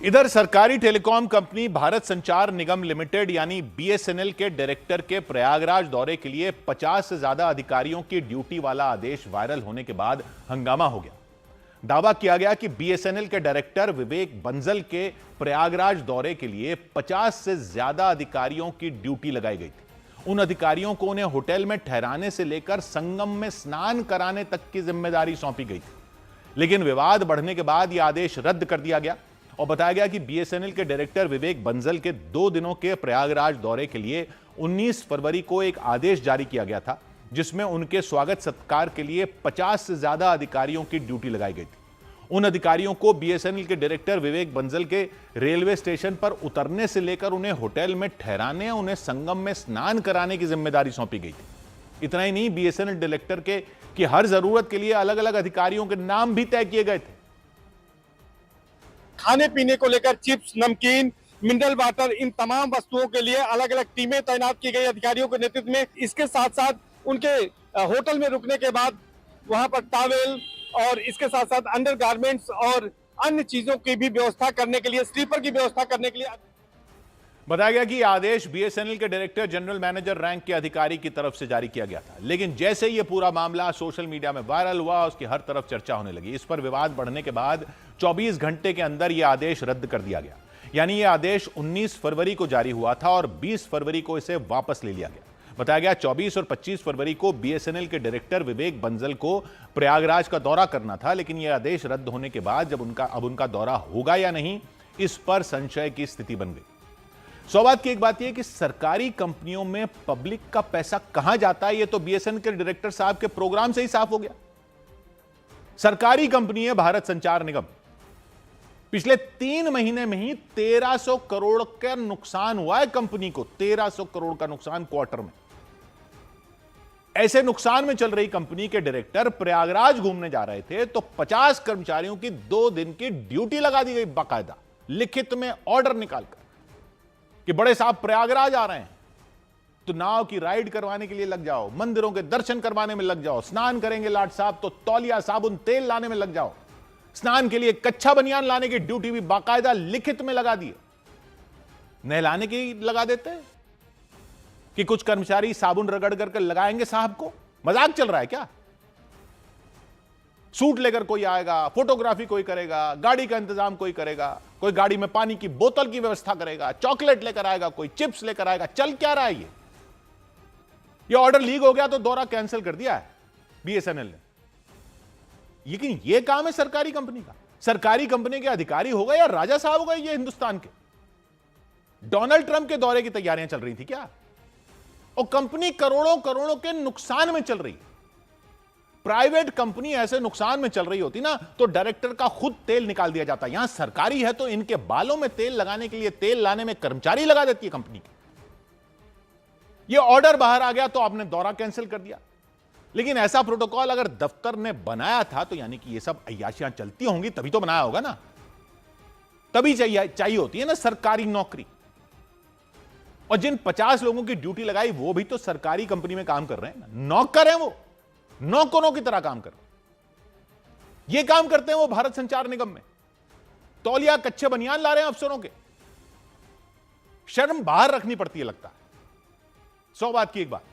इधर सरकारी telecom company Bharat संचार निगम लिमिटेड यानी बीएसएनएल के डायरेक्टर के प्रयागराज दौरे के लिए 50 से ज्यादा अधिकारियों की ड्यूटी वाला आदेश वायरल होने के बाद हंगामा हो गया। दावा किया गया कि बीएसएनएल के डायरेक्टर विवेक बंसल के प्रयागराज दौरे के लिए 50 से ज्यादा अधिकारियों की ड्यूटी लगाई गई थी। उन अधिकारियों को उन्हें होटल में ठहराने से लेकर संगम में स्नान कराने तक की जिम्मेदारी सौंपी गई थी, लेकिन विवाद बढ़ने के बाद यह आदेश रद्द कर दिया गया और बताया गया कि बीएसएनएल के डायरेक्टर विवेक बंसल के 2 दिनों के प्रयागराज दौरे के लिए 19 फरवरी को एक आदेश जारी किया गया था, जिसमें उनके स्वागत सत्कार के लिए 50 से ज्यादा अधिकारियों की ड्यूटी लगाई गई थी। उन अधिकारियों को बीएसएनएल के डायरेक्टर विवेक बंसल के रेलवे स्टेशन पर उतरने से लेकर उन्हें होटल में ठहराने, उन्हें संगम में स्नान कराने की जिम्मेदारी सौंपी गई थी। इतना ही नहीं, बीएसएनएल डायरेक्टर की हर जरूरत के लिए अलग अलग अधिकारियों के नाम भी तय किए गए थे। खाने पीने को लेकर चिप्स, नमकीन, मिनरल वाटर, इन तमाम वस्तुओं के लिए अलग अलग टीमें तैनात की गई अधिकारियों के नेतृत्व में। इसके साथ साथ उनके होटल में रुकने के बाद वहां पर टॉवेल और इसके साथ साथ अंडरगारमेंट्स और अन्य चीजों की भी व्यवस्था करने के लिए, स्लीपर की व्यवस्था करने के लिए बताया गया कि आदेश बीएसएनएल के डायरेक्टर जनरल मैनेजर रैंक के अधिकारी की तरफ से जारी किया गया था, लेकिन जैसे यह पूरा मामला सोशल मीडिया में वायरल हुआ, उसकी हर तरफ चर्चा होने लगी। इस पर विवाद बढ़ने के बाद 24 घंटे के अंदर यह आदेश रद्द कर दिया गया। यानी यह आदेश 19 फरवरी को जारी हुआ था और 20 फरवरी को इसे वापस ले लिया गया। बताया गया 24 और 25 फरवरी को बीएसएनएल के डायरेक्टर विवेक बंसल को प्रयागराज का दौरा करना था, लेकिन यह आदेश रद्द होने के बाद अब उनका दौरा होगा या नहीं, इस पर संशय की स्थिति बन गई। सौभाग्य की एक बात यह कि सरकारी कंपनियों में पब्लिक का पैसा कहां जाता है, यह तो बीएसएनएल के डायरेक्टर साहब के प्रोग्राम से ही साफ हो गया। सरकारी कंपनी है भारत संचार निगम। पिछले 3 महीने में ही 1300 करोड़ का नुकसान हुआ है कंपनी को, 1300 करोड़ का नुकसान क्वार्टर में। ऐसे नुकसान में चल रही कंपनी के डायरेक्टर प्रयागराज घूमने जा रहे थे तो 50 कर्मचारियों की 2 दिन की ड्यूटी लगा दी गई, बाकायदा लिखित में ऑर्डर निकालकर कि बड़े साहब प्रयागराज आ रहे हैं तो नाव की राइड करवाने के लिए लग जाओ, मंदिरों के दर्शन करवाने में लग जाओ, स्नान करेंगे लाट साहब तो तौलिया साबुन तेल लाने में लग जाओ, स्नान के लिए कच्चा बनियान लाने की ड्यूटी भी बाकायदा लिखित में लगा दिए। नहलाने की लगा देते हैं कि कुछ कर्मचारी साबुन रगड़ करके लगाएंगे साहब को। मजाक चल रहा है क्या? सूट लेकर कोई आएगा, फोटोग्राफी कोई करेगा, गाड़ी का इंतजाम कोई करेगा, कोई गाड़ी में पानी की बोतल की व्यवस्था करेगा, चॉकलेट लेकर आएगा, कोई चिप्स लेकर आएगा। चल क्या रहा है ये ऑर्डर लीक हो गया तो दौरा कैंसिल कर दिया है बीएसएनएल ने। लेकिन ये काम है सरकारी कंपनी का। सरकारी कंपनी के अधिकारी हो गए या राजा साहब हो गए ये हिंदुस्तान के? डोनाल्ड ट्रंप के दौरे की तैयारियां चल रही थी क्या? और कंपनी करोड़ों करोड़ों के नुकसान में चल रही है। प्राइवेट कंपनी ऐसे नुकसान में चल रही होती ना तो डायरेक्टर का खुद तेल निकाल दिया जाता। यहां सरकारी है तो इनके बालों में तेल लगाने के लिए तेल लाने में कर्मचारी लगा देती है कंपनी की। ये ऑर्डर बाहर आ गया तो आपने दौरा कैंसिल कर दिया। लेकिन ऐसा प्रोटोकॉल अगर दफ्तर ने बनाया था तो यानी कि ये सब अय्याशियां चलती होंगी तभी तो बनाया होगा ना, तभी चाहिए होती है ना सरकारी नौकरी। और जिन 50 लोगों की ड्यूटी लगाई वो भी तो सरकारी कंपनी में काम कर रहे हैं ना, नौकर हैं वो, नौकरों की तरह काम कर रहे हैं। ये काम करते हैं वो भारत संचार निगम में, तौलिया कच्चे बनियान ला रहे हैं अफसरों के। शर्म बाहर रखनी पड़ती है लगता है। 100 बात की एक बात।